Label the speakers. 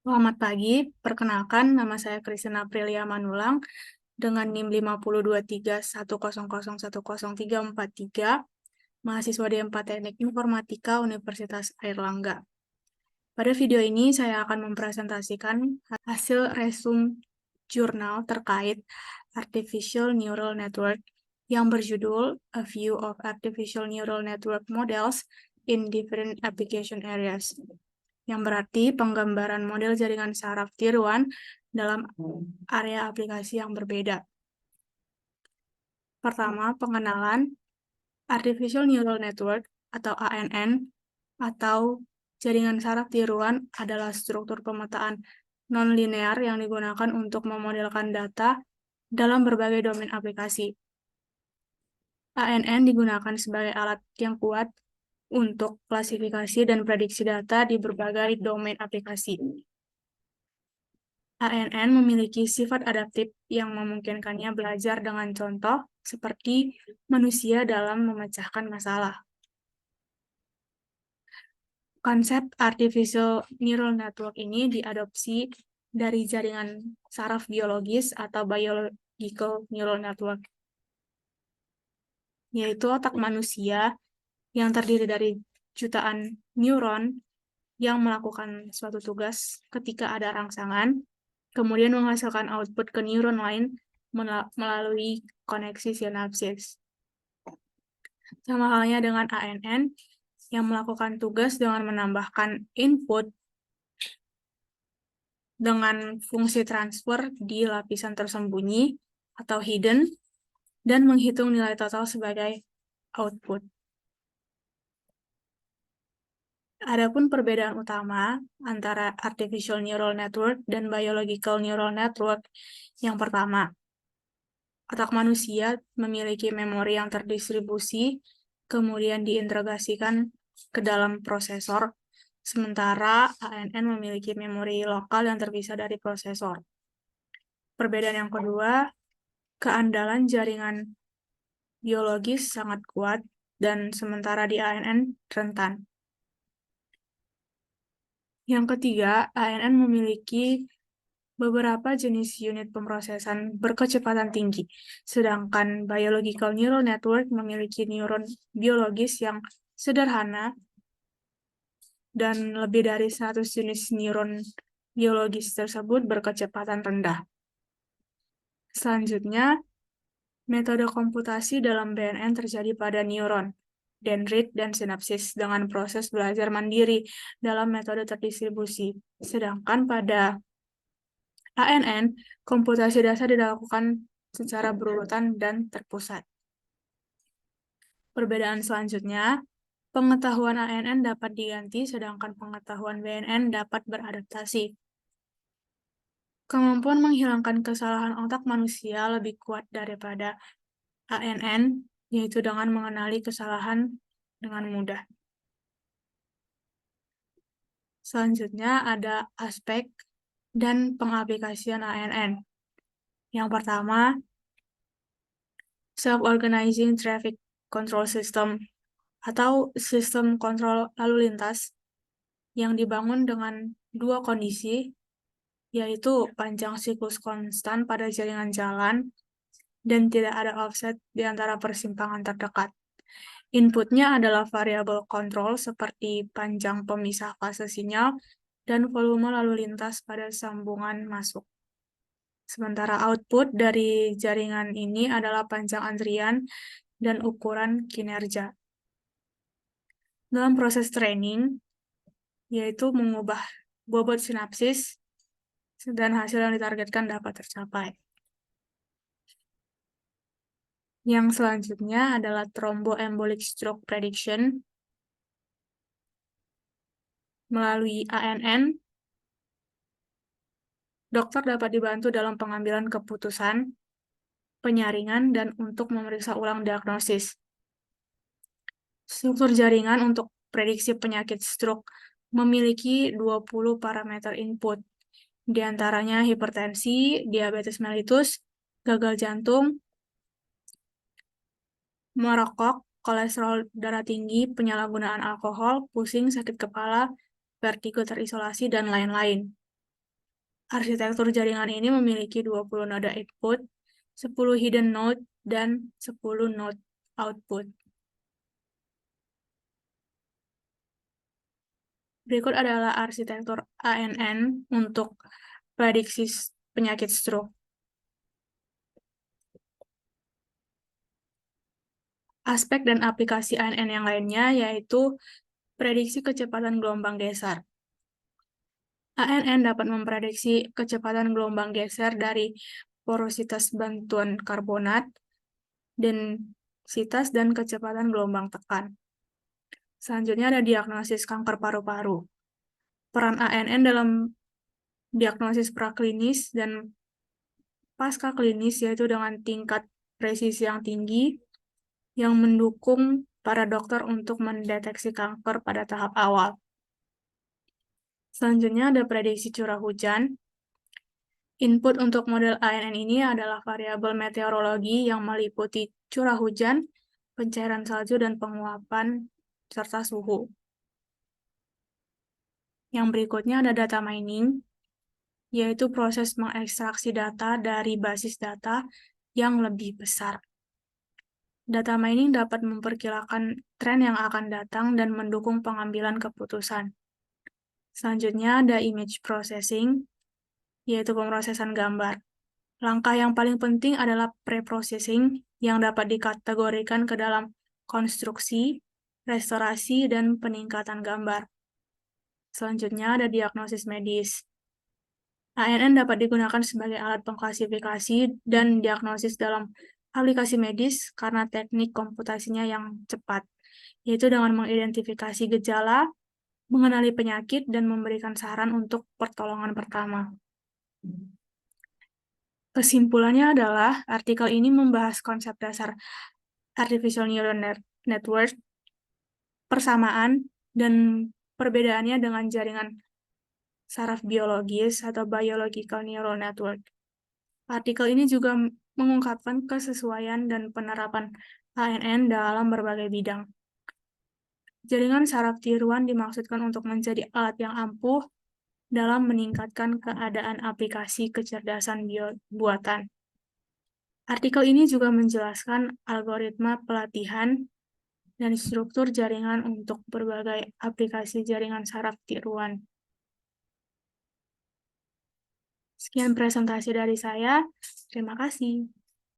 Speaker 1: Selamat pagi, perkenalkan nama saya Christina Aprilia Manulang dengan NIM 5223100100343, mahasiswa D4 Teknik Informatika Universitas Airlangga. Pada video ini saya akan mempresentasikan hasil resume jurnal terkait Artificial Neural Network yang berjudul A View of Artificial Neural Network Models in Different Application Areas, yang berarti penggambaran model jaringan saraf tiruan dalam area aplikasi yang berbeda. Pertama, pengenalan. Artificial Neural Network atau ANN atau jaringan saraf tiruan adalah struktur pemetaan non-linear yang digunakan untuk memodelkan data dalam berbagai domain aplikasi. ANN digunakan sebagai alat yang kuat untuk klasifikasi dan prediksi data di berbagai domain aplikasi. ANN memiliki sifat adaptif yang memungkinkannya belajar dengan contoh seperti manusia dalam memecahkan masalah. Konsep Artificial Neural Network ini diadopsi dari jaringan saraf biologis atau Biological Neural Network, yaitu otak manusia yang terdiri dari jutaan neuron yang melakukan suatu tugas ketika ada rangsangan, kemudian menghasilkan output ke neuron lain melalui koneksi sinapsis. Sama halnya dengan ANN yang melakukan tugas dengan menambahkan input dengan fungsi transfer di lapisan tersembunyi atau hidden dan menghitung nilai total sebagai output. Adapun perbedaan utama antara Artificial Neural Network dan Biological Neural Network, yang pertama, otak manusia memiliki memori yang terdistribusi, kemudian diintegrasikan ke dalam prosesor, sementara ANN memiliki memori lokal yang terpisah dari prosesor. Perbedaan yang kedua, keandalan jaringan biologis sangat kuat, dan sementara di ANN rentan. Yang ketiga, ANN memiliki beberapa jenis unit pemrosesan berkecepatan tinggi, sedangkan Biological Neural Network memiliki neuron biologis yang sederhana dan lebih dari 100 jenis neuron biologis tersebut berkecepatan rendah. Selanjutnya, metode komputasi dalam BNN terjadi pada neuron, dendrit, dan sinapsis dengan proses belajar mandiri dalam metode terdistribusi. Sedangkan pada ANN, komputasi dasar dilakukan secara berurutan dan terpusat. Perbedaan selanjutnya, pengetahuan ANN dapat diganti, sedangkan pengetahuan BNN dapat beradaptasi. Kemampuan menghilangkan kesalahan otak manusia lebih kuat daripada ANN, yaitu dengan mengenali kesalahan dengan mudah. Selanjutnya ada aspek dan pengaplikasian ANN. Yang pertama, Self-Organizing Traffic Control System atau sistem kontrol lalu lintas yang dibangun dengan dua kondisi, yaitu panjang siklus konstan pada jaringan jalan dan tidak ada offset di antara persimpangan terdekat. Inputnya adalah variabel kontrol seperti panjang pemisah fase sinyal dan volume lalu lintas pada sambungan masuk. Sementara output dari jaringan ini adalah panjang antrian dan ukuran kinerja. Dalam proses training, yaitu mengubah bobot sinapsis, dan hasil yang ditargetkan dapat tercapai. Yang selanjutnya adalah thromboembolic stroke prediction. Melalui ANN, dokter dapat dibantu dalam pengambilan keputusan, penyaringan, dan untuk memeriksa ulang diagnosis. Struktur jaringan untuk prediksi penyakit stroke memiliki 20 parameter input, di antaranya hipertensi, diabetes mellitus, gagal jantung, merokok, kolesterol darah tinggi, penyalahgunaan alkohol, pusing, sakit kepala, vertigo terisolasi, dan lain-lain. Arsitektur jaringan ini memiliki 20 noda input, 10 hidden node, dan 10 node output. Berikut adalah arsitektur ANN untuk prediksi penyakit stroke. Aspek dan aplikasi ANN yang lainnya yaitu prediksi kecepatan gelombang geser. ANN dapat memprediksi kecepatan gelombang geser dari porositas bantuan karbonat, densitas, dan kecepatan gelombang tekan. Selanjutnya ada diagnosis kanker paru-paru. Peran ANN dalam diagnosis praklinis dan pasca klinis yaitu dengan tingkat presisi yang tinggi yang mendukung para dokter untuk mendeteksi kanker pada tahap awal. Selanjutnya ada prediksi curah hujan. Input untuk model ANN ini adalah variabel meteorologi yang meliputi curah hujan, pencairan salju, dan penguapan, serta suhu. Yang berikutnya ada data mining, yaitu proses mengekstraksi data dari basis data yang lebih besar. Data mining dapat memperkirakan tren yang akan datang dan mendukung pengambilan keputusan. Selanjutnya ada image processing, yaitu pemrosesan gambar. Langkah yang paling penting adalah pre-processing yang dapat dikategorikan ke dalam konstruksi, restorasi, dan peningkatan gambar. Selanjutnya ada diagnosis medis. ANN dapat digunakan sebagai alat pengklasifikasi dan diagnosis dalam aplikasi medis karena teknik komputasinya yang cepat, yaitu dengan mengidentifikasi gejala, mengenali penyakit, dan memberikan saran untuk pertolongan pertama. Kesimpulannya adalah artikel ini membahas konsep dasar artificial neural network, persamaan, dan perbedaannya dengan jaringan saraf biologis atau biological neural network. Artikel ini juga mengungkapkan kesesuaian dan penerapan ANN dalam berbagai bidang. Jaringan saraf tiruan dimaksudkan untuk menjadi alat yang ampuh dalam meningkatkan keadaan aplikasi kecerdasan buatan. Artikel ini juga menjelaskan algoritma pelatihan dan struktur jaringan untuk berbagai aplikasi jaringan saraf tiruan. Sekian presentasi dari saya. Terima kasih.